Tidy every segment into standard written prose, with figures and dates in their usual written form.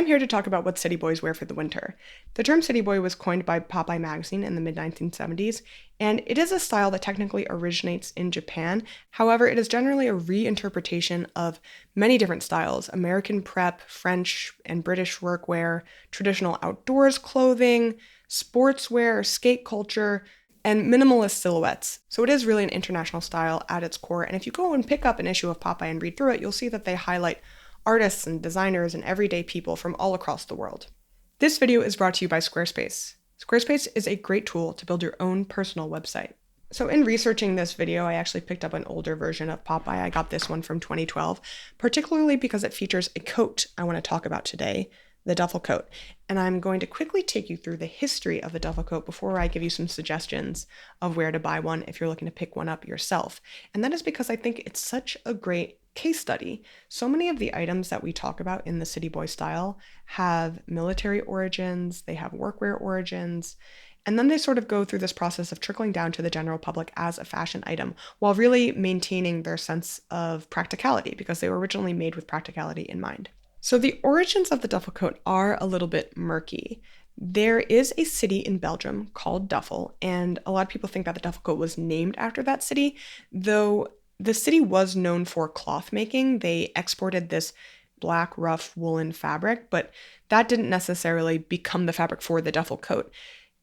I'm here to talk about what city boys wear for the winter. The term city boy was coined by Popeye magazine in the mid-1970s, and it is a style that technically originates in Japan. However, it is generally a reinterpretation of many different styles: American prep, French and British workwear, traditional outdoors clothing, sportswear, skate culture, and minimalist silhouettes. So it is really an international style at its core, and if you go and pick up an issue of Popeye and read through it, you'll see that they highlight artists and designers and everyday people from all across the world. This video is brought to you by Squarespace. Squarespace is a great tool to build your own personal website. So in researching this video, I actually picked up an older version of Popeye. I got this one from 2012, particularly because it features a coat I want to talk about today, the Duffle Coat. And I'm going to quickly take you through the history of the Duffle Coat before I give you some suggestions of where to buy one if you're looking to pick one up yourself. And that is because I think it's such a great case study. So many of the items that we talk about in the city boy style have military origins, they have workwear origins, and then they sort of go through this process of trickling down to the general public as a fashion item while really maintaining their sense of practicality because they were originally made with practicality in mind. So the origins of the Duffle Coat are a little bit murky. There is a city in Belgium called Duffle, and a lot of people think that the Duffle Coat was named after that city, though the city was known for cloth making. They exported this black, rough woolen fabric, but that didn't necessarily become the fabric for the Duffle Coat.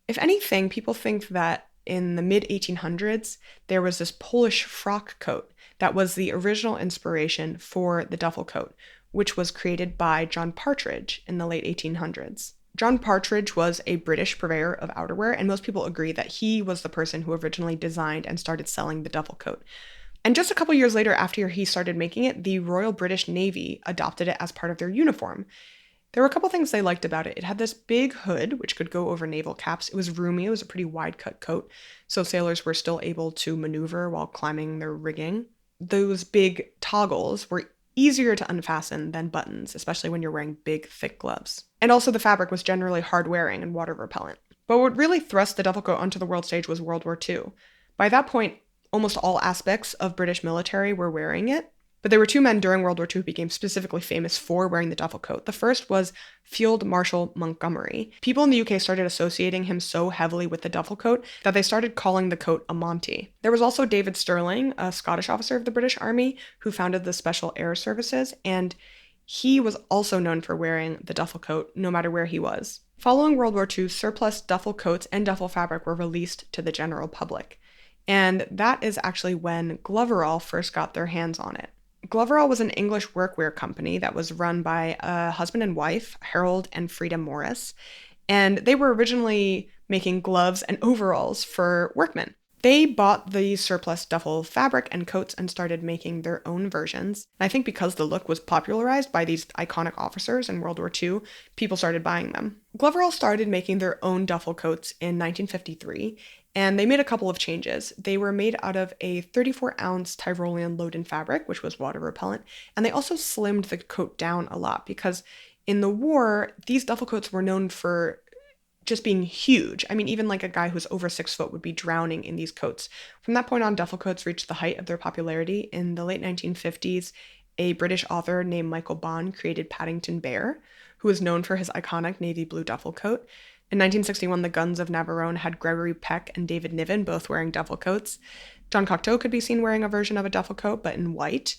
If anything, people think that in the mid-1800s, there was this Polish frock coat that was the original inspiration for the Duffle Coat, which was created by John Partridge in the late 1800s. John Partridge was a British purveyor of outerwear, and most people agree that he was the person who originally designed and started selling the Duffle Coat. And just a couple years later, after he started making it, the Royal British Navy adopted it as part of their uniform. There were a couple things they liked about it. It had this big hood, which could go over naval caps. It was roomy. It was a pretty wide-cut coat, so sailors were still able to maneuver while climbing their rigging. Those big toggles were easier to unfasten than buttons, especially when you're wearing big, thick gloves. And also the fabric was generally hard-wearing and water-repellent. But what really thrust the Duffle Coat onto the world stage was World War II. By that point, almost all aspects of British military were wearing it, but there were two men during World War II who became specifically famous for wearing the Duffle Coat. The first was Field Marshal Montgomery. People in the UK started associating him so heavily with the Duffle Coat that they started calling the coat a Monty. There was also David Stirling, a Scottish officer of the British Army who founded the Special Air Services, and he was also known for wearing the Duffle Coat no matter where he was. Following World War II, surplus duffle coats and duffle fabric were released to the general public. And that is actually when Gloverall first got their hands on it. Gloverall was an English workwear company that was run by a husband and wife, Harold and Frida Morris, and they were originally making gloves and overalls for workmen. They bought the surplus duffel fabric and coats and started making their own versions. I think because the look was popularized by these iconic officers in World War II, people started buying them. Gloverall started making their own duffel coats in 1953, and they made a couple of changes. They were made out of a 34-ounce Tyrolean load-in fabric, which was water repellent, and they also slimmed the coat down a lot because in the war, these duffel coats were known for just being huge. I mean, even like a guy who's over 6 foot would be drowning in these coats. From that point on, duffel coats reached the height of their popularity. In the late 1950s, a British author named Michael Bond created Paddington Bear, who was known for his iconic navy blue duffel coat. In 1961, the Guns of Navarone had Gregory Peck and David Niven both wearing duffel coats. John Cocteau could be seen wearing a version of a duffel coat, but in white.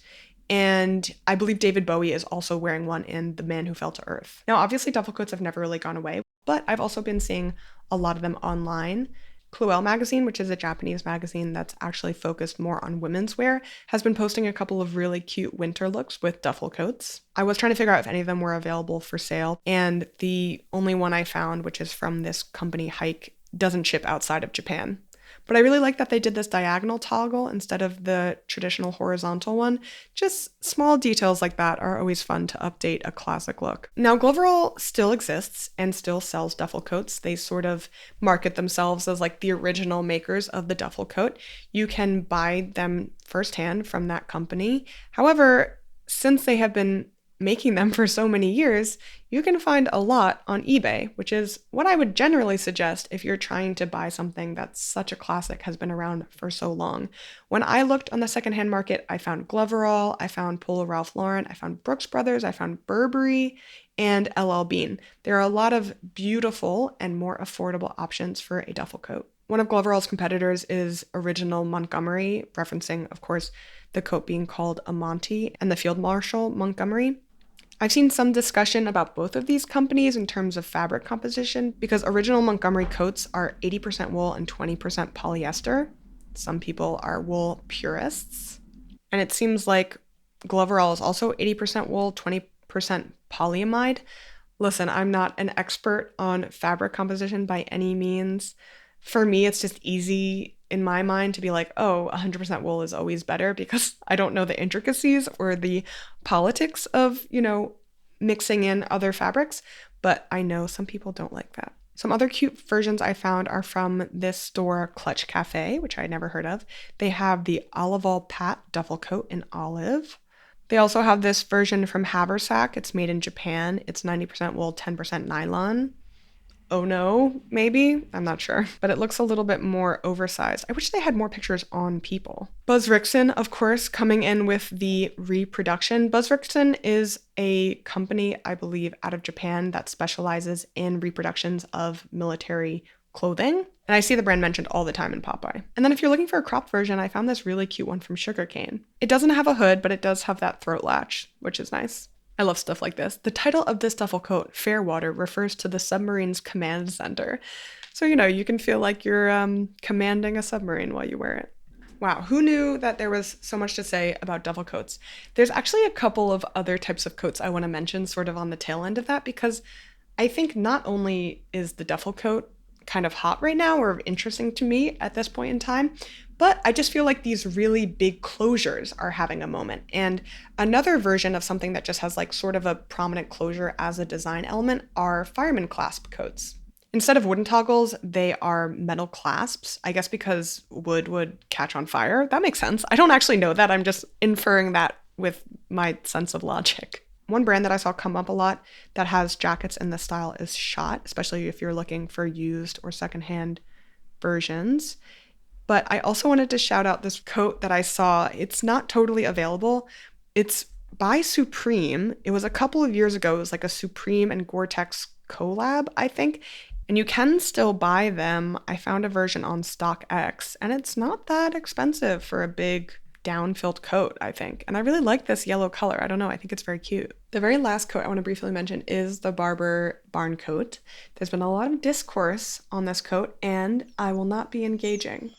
And I believe David Bowie is also wearing one in The Man Who Fell to Earth. Now, obviously, duffel coats have never really gone away, but I've also been seeing a lot of them online. Cloel magazine, which is a Japanese magazine that's actually focused more on women's wear, has been posting a couple of really cute winter looks with duffel coats. I was trying to figure out if any of them were available for sale, and the only one I found, which is from this company Hike, doesn't ship outside of Japan. But I really like that they did this diagonal toggle instead of the traditional horizontal one. Just small details like that are always fun to update a classic look. Now, Gloverall still exists and still sells duffel coats. They sort of market themselves as like the original makers of the duffel coat. You can buy them firsthand from that company. However, since they have been making them for so many years, you can find a lot on eBay, which is what I would generally suggest if you're trying to buy something that's such a classic, has been around for so long. When I looked on the secondhand market, I found Gloverall, I found Polo Ralph Lauren, I found Brooks Brothers, I found Burberry, and LL Bean. There are a lot of beautiful and more affordable options for a duffel coat. One of Gloverall's competitors is Original Montgomery, referencing, of course, the coat being called a Monty, and the Field Marshal Montgomery. I've seen some discussion about both of these companies in terms of fabric composition because Original Montgomery coats are 80% wool and 20% polyester. Some people are wool purists. And it seems like Gloverall is also 80% wool, 20% polyamide. Listen, I'm not an expert on fabric composition by any means. For me, it's just easy in my mind to be like, oh, 100% wool is always better because I don't know the intricacies or the politics of, mixing in other fabrics, but I know some people don't like that. Some other cute versions I found are from this store, Clutch Cafe, which I had never heard of. They have the Olival Pat duffel coat in olive. They also have this version from Haversack. It's made in Japan. It's 90% wool, 10% nylon. Oh no, maybe? I'm not sure. But it looks a little bit more oversized. I wish they had more pictures on people. Buzz Rickson, of course, coming in with the reproduction. Buzz Rickson is a company, I believe, out of Japan that specializes in reproductions of military clothing. And I see the brand mentioned all the time in Popeye. And then if you're looking for a cropped version, I found this really cute one from Sugarcane. It doesn't have a hood, but it does have that throat latch, which is nice. I love stuff like this. The title of this duffel coat, Fairwater, refers to the submarine's command center. So, you can feel like you're commanding a submarine while you wear it. Wow, who knew that there was so much to say about duffel coats? There's actually a couple of other types of coats I want to mention sort of on the tail end of that, because I think not only is the duffel coat kind of hot right now or interesting to me at this point in time, but I just feel like these really big closures are having a moment. And another version of something that just has like sort of a prominent closure as a design element are Fireman clasp coats. Instead of wooden toggles, they are metal clasps, I guess because wood would catch on fire. That makes sense. I don't actually know that. I'm just inferring that with my sense of logic. One brand that I saw come up a lot that has jackets in this style is Shot, especially if you're looking for used or secondhand versions. But I also wanted to shout out this coat that I saw. It's not totally available. It's by Supreme. It was a couple of years ago. It was like a Supreme and Gore-Tex collab, I think. And you can still buy them. I found a version on StockX, and it's not that expensive for a big down-filled coat, I think. And I really like this yellow color. I don't know. I think it's very cute. The very last coat I want to briefly mention is the Barber Barn coat. There's been a lot of discourse on this coat, and I will not be engaging.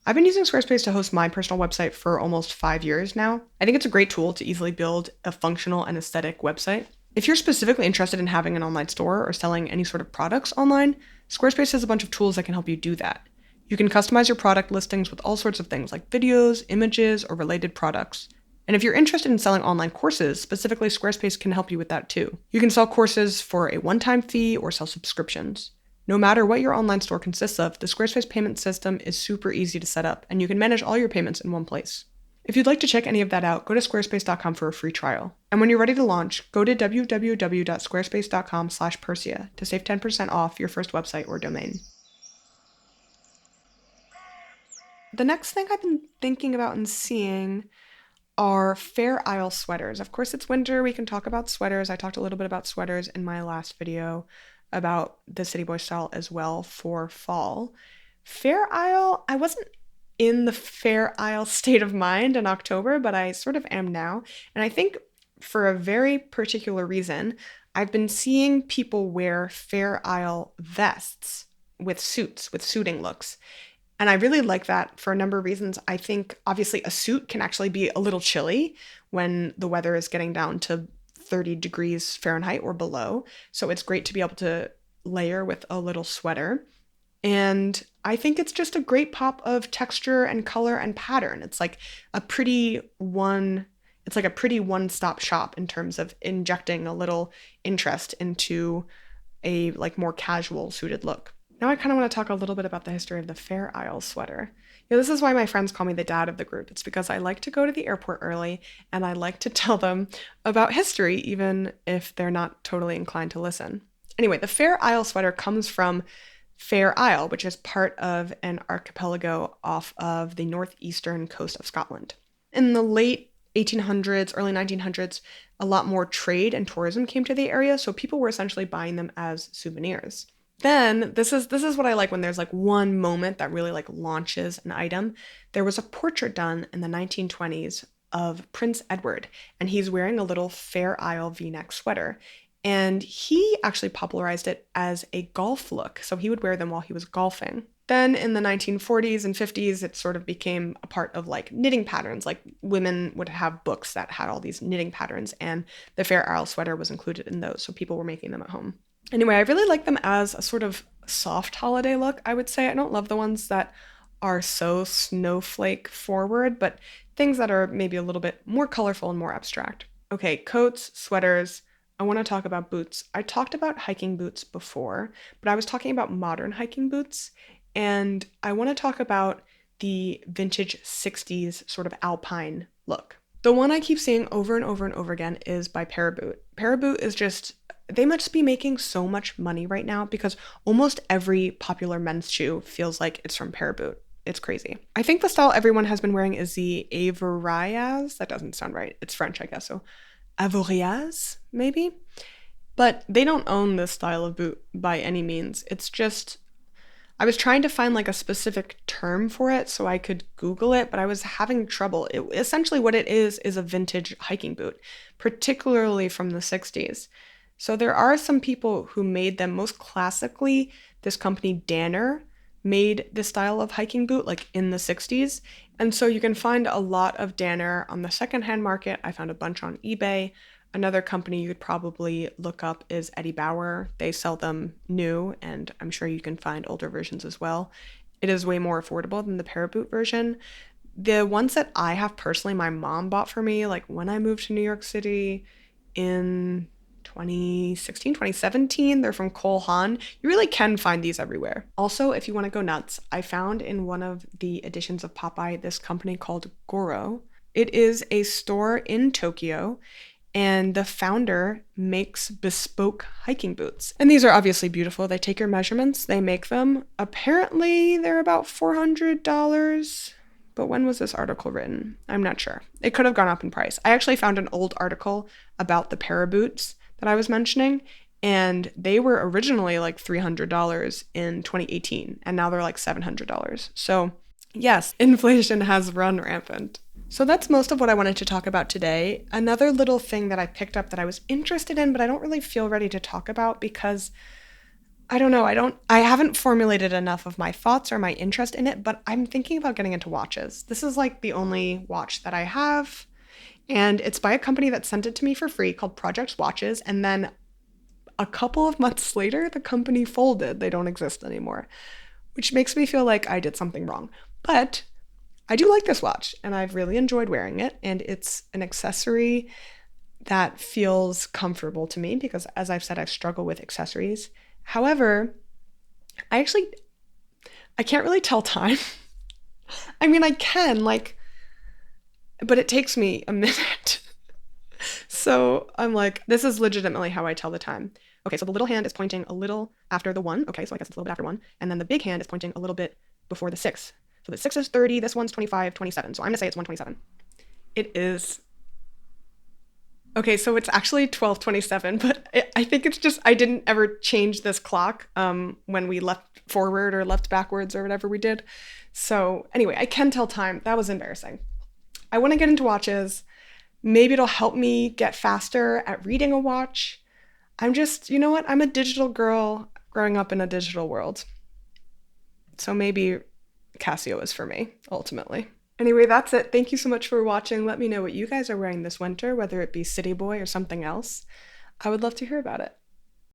I've been using Squarespace to host my personal website for almost 5 years now. I think it's a great tool to easily build a functional and aesthetic website. If you're specifically interested in having an online store or selling any sort of products online, Squarespace has a bunch of tools that can help you do that. You can customize your product listings with all sorts of things like videos, images, or related products. And if you're interested in selling online courses, specifically Squarespace can help you with that too. You can sell courses for a one-time fee or sell subscriptions. No matter what your online store consists of, the Squarespace payment system is super easy to set up, and you can manage all your payments in one place. If you'd like to check any of that out, go to squarespace.com for a free trial. And when you're ready to launch, go to www.squarespace.com/Persia to save 10% off your first website or domain. The next thing I've been thinking about and seeing are Fair Isle sweaters. Of course, it's winter. We can talk about sweaters. I talked a little bit about sweaters in my last video about the City Boy style as well for fall. Fair Isle, I wasn't in the Fair Isle state of mind in October, but I sort of am now. And I think for a very particular reason, I've been seeing people wear Fair Isle vests with suits, with suiting looks. And I really like that for a number of reasons. I think obviously a suit can actually be a little chilly when the weather is getting down to 30 degrees Fahrenheit or below. So it's great to be able to layer with a little sweater. And I think it's just a great pop of texture and color and pattern. It's like a pretty one-stop shop in terms of injecting a little interest into a like more casual suited look. Now I kind of want to talk a little bit about the history of the Fair Isle sweater. Yeah, this is why my friends call me the dad of the group. It's because I like to go to the airport early and I like to tell them about history, even if they're not totally inclined to listen. Anyway, the Fair Isle sweater comes from Fair Isle, which is part of an archipelago off of the northeastern coast of Scotland. In the late 1800s, early 1900s, a lot more trade and tourism came to the area, so people were essentially buying them as souvenirs. Then this is what I like when there's like one moment that really like launches an item. There was a portrait done in the 1920s of Prince Edward, and he's wearing a little Fair Isle V-neck sweater. And he actually popularized it as a golf look, so he would wear them while he was golfing. Then in the 1940s and 50s, it sort of became a part of like knitting patterns. Like women would have books that had all these knitting patterns, and the Fair Isle sweater was included in those, so people were making them at home. Anyway, I really like them as a sort of soft holiday look, I would say. I don't love the ones that are so snowflake forward, but things that are maybe a little bit more colorful and more abstract. Okay, coats, sweaters. I want to talk about boots. I talked about hiking boots before, but I was talking about modern hiking boots, and I want to talk about the vintage 60s sort of Alpine look. The one I keep seeing over and over and over again is by Paraboot. Paraboot is just, they must be making so much money right now because almost every popular men's shoe feels like it's from Paraboot. It's crazy. I think the style everyone has been wearing is the Avoriaz. That doesn't sound right. It's French, I guess. So Avoriaz, maybe? But they don't own this style of boot by any means. It's just, I was trying to find like a specific term for it so I could Google it, but I was having trouble. Essentially what it is a vintage hiking boot, particularly from the 60s. So there are some people who made them. Most classically, this company Danner made this style of hiking boot like in the 60s. And so you can find a lot of Danner on the secondhand market. I found a bunch on eBay. Another company you could probably look up is Bauer. They sell them new, and I'm sure you can find older versions as well. It is way more affordable than the Paraboot version. The ones that I have personally, my mom bought for me, like when I moved to New York City in 2016, 2017. They're from Cole Haan. You really can find these everywhere. Also, if you want to go nuts, I found in one of the editions of Popeye this company called Goro. It is a store in Tokyo, and the founder makes bespoke hiking boots. And these are obviously beautiful. They take your measurements, they make them. Apparently, they're about $400. But when was this article written? I'm not sure. It could have gone up in price. I actually found an old article about the Paraboots that I was mentioning, and they were originally like $300 in 2018, and now they're like $700. So yes, inflation has run rampant. So that's most of what I wanted to talk about today. Another little thing that I picked up that I was interested in, but I don't really feel ready to talk about because I don't know, I haven't formulated enough of my thoughts or my interest in it, but I'm thinking about getting into watches. This is like the only watch that I have, and it's by a company that sent it to me for free called Project Watches, and then a couple of months later, the company folded. They don't exist anymore, which makes me feel like I did something wrong. But I do like this watch, and I've really enjoyed wearing it, and it's an accessory that feels comfortable to me because, as I've said, I struggle with accessories. However, I can't really tell time. I mean, I can, but it takes me a minute. So I'm like, this is legitimately how I tell the time. Okay, so the little hand is pointing a little after the 1. Okay, so I guess it's a little bit after 1. And then the big hand is pointing a little bit before the 6. So the 6 is 30, this one's 25, 27. So I'm going to say it's 127. It is. Okay, so it's actually 12:27, but I think it's just I didn't ever change this clock when we left forward or left backwards or whatever we did. So anyway, I can tell time. That was embarrassing. I want to get into watches. Maybe it'll help me get faster at reading a watch. I'm just, you know what? I'm a digital girl growing up in a digital world. So maybe Casio is for me, ultimately. Anyway, that's it. Thank you so much for watching. Let me know what you guys are wearing this winter, whether it be City Boy or something else. I would love to hear about it.